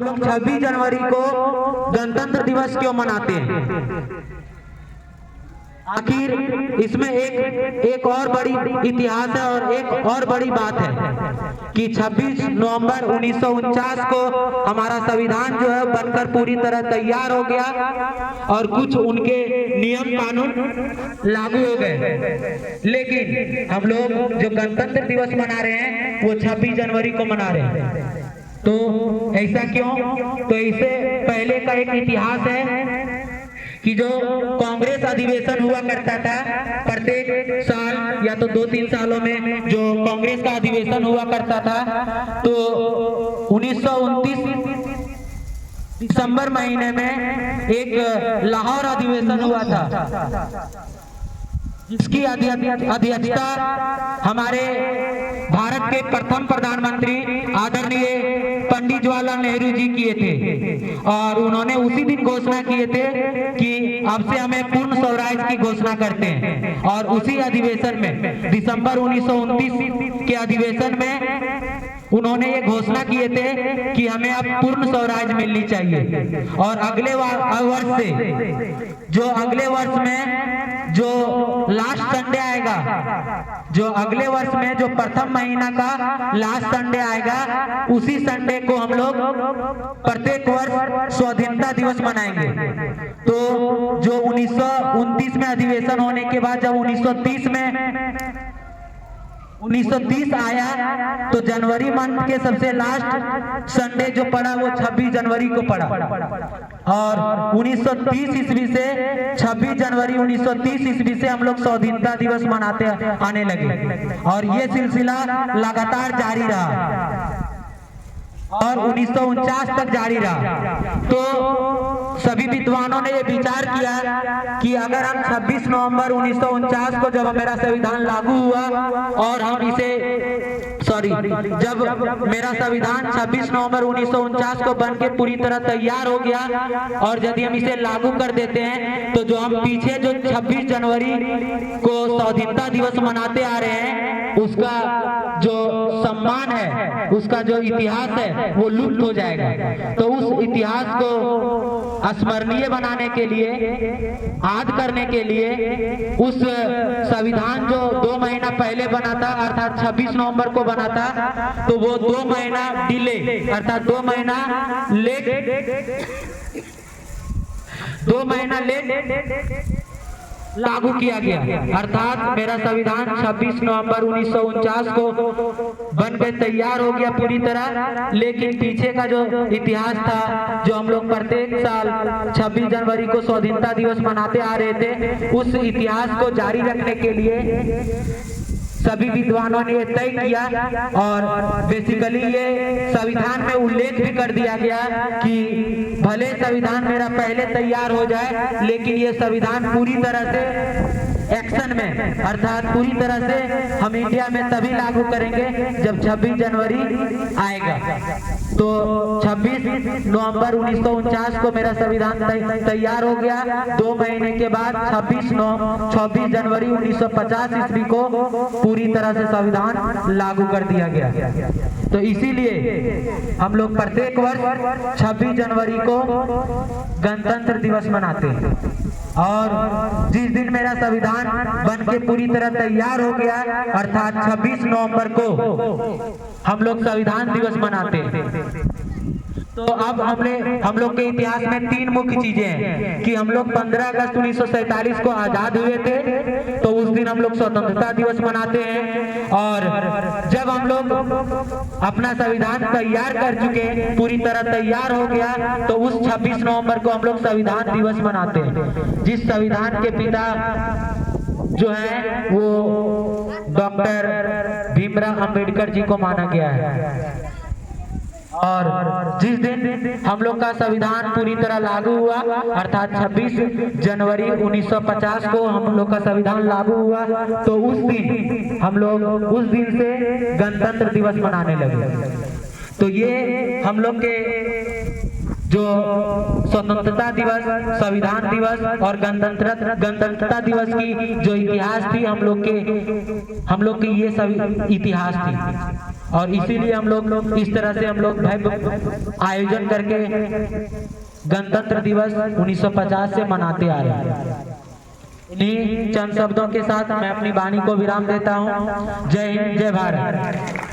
लोग 26 जनवरी को गणतंत्र दिवस क्यों मनाते हैं? आखिर इसमें एक और बड़ी इतिहास है और एक और बड़ी बात है कि 26 नवंबर 1949 को हमारा संविधान जो है बनकर पूरी तरह तैयार हो गया और कुछ उनके नियम कानून लागू हो गए, लेकिन हम लोग जो गणतंत्र दिवस मना रहे हैं वो 26 जनवरी को मना रहे हैं। तो ऐसा क्यों? तो इससे पहले का एक इतिहास है कि जो कांग्रेस अधिवेशन हुआ करता था प्रत्येक साल या तो 2-3 सालों में जो कांग्रेस का अधिवेशन हुआ करता था, तो 1929 दिसंबर महीने में एक लाहौर अधिवेशन हुआ था जिसकी अध्यक्षता हमारे भारत के प्रथम प्रधानमंत्री आदरणीय पंडित जवाहरलाल नेहरू जी किए थे और उन्होंने उसी दिन घोषणा किए थे कि अब से हमें पूर्ण स्वराज की घोषणा करते हैं। और उसी अधिवेशन में दिसंबर 1929 के अधिवेशन में उन्होंने ये घोषणा किए थे कि हमें अब पूर्ण स्वराज मिलनी चाहिए। और अगले वर्ष से जो अगले वर्ष में जो लास्ट संडे आएगा, जो अगले वर्ष में जो प्रथम महीना का लास्ट संडे आएगा, उसी संडे को हम लोग प्रत्येक वर्ष स्वाधीनता दिवस मनाएंगे। तो जो 1929 में अधिवेशन होने के बाद जब 1930 आया तो जनवरी मंथ के सबसे लास्ट संडे जो पड़ा वो 26 जनवरी को पड़ा और 1930 ईस्वी से 26 जनवरी 1930 ईस्वी से हम लोग स्वाधीनता दिवस मनाते आने लगे और ये सिलसिला लगातार जारी रहा और 1949 तक जारी रहा। तो सभी विद्वानों ने ये विचार किया कि अगर हम 26 नवंबर 1949 को जब मेरा संविधान लागू हुआ और हम जब मेरा संविधान 26 नवंबर 1949 को बन के पूरी तरह तैयार हो गया और यदि हम इसे लागू कर देते हैं तो जो हम पीछे जो 26 जनवरी को स्वाधीनता दिवस मनाते आ रहे हैं उसका जो सम्मान है, उसका जो इतिहास है वो लुप्त हो जाएगा। तो उस इतिहास को स्मरणीय बनाने के लिए, याद करने के लिए उस संविधान जो 2 महीना पहले बना था अर्थात 26 नवंबर को बना था, तो वो 2 महीना डिले अर्थात 2 महीना लेट लागू किया गया। अर्थात मेरा संविधान 26 नवंबर 1949 को बन के तैयार हो गया पूरी तरह, लेकिन पीछे का जो इतिहास था जो हम लोग प्रत्येक साल 26 जनवरी को स्वाधीनता दिवस मनाते आ रहे थे, उस इतिहास को जारी रखने के लिए सभी विद्वानों ने यह तय किया और बेसिकली ये संविधान में उल्लेख भी कर दिया गया कि भले संविधान मेरा पहले तैयार हो जाए लेकिन ये संविधान पूरी तरह से एक्शन में अर्थात पूरी तरह से हम इंडिया में तभी लागू करेंगे जब 26 जनवरी आएगा। तो 26 नवंबर 1949 को मेरा संविधान तैयार हो गया। 2 महीने के बाद 26 जनवरी 1950 ईस्वी को पूरी तरह से संविधान लागू कर दिया गया। तो इसीलिए हम लोग प्रत्येक वर्ष 26 जनवरी को गणतंत्र दिवस मनाते हैं और जिस दिन मेरा संविधान बन के पूरी तरह तैयार हो गया अर्थात 26 नवंबर को हम लोग संविधान दिवस मनाते हैं। तो अब हम लोग के इतिहास में 3 मुख्य चीजें हैं कि हम लोग 15 अगस्त 1947 को आजाद हुए थे, तो उस दिन हम लोग स्वतंत्रता दिवस मनाते हैं। और जब हम लोग अपना संविधान तैयार कर चुके, पूरी तरह तैयार हो गया, तो उस 26 नवंबर को हम लोग संविधान दिवस मनाते हैं। जिस संविधान के पिता जो है वो डॉक्टर भीमराव अंबेडकर जी को माना गया है। और जिस दिन हम लोग का संविधान पूरी तरह लागू हुआ अर्थात 26 जनवरी 1950 को हम लोग का संविधान लागू हुआ, तो उस दिन हम लोग उस दिन से गणतंत्र दिवस मनाने लगे। तो ये हम लोग के जो स्वतंत्रता दिवस, संविधान दिवस और गणतंत्रता दिवस की जो इतिहास थी हम लोग की ये सब इतिहास थी। और इसीलिए हम लोग इस तरह से हम लोग भव्य आयोजन करके गणतंत्र दिवस 1950 से मनाते आ रहे हैं। इन्हीं चंद शब्दों के साथ मैं अपनी वाणी को विराम देता हूँ। जय हिंद, जय भारत।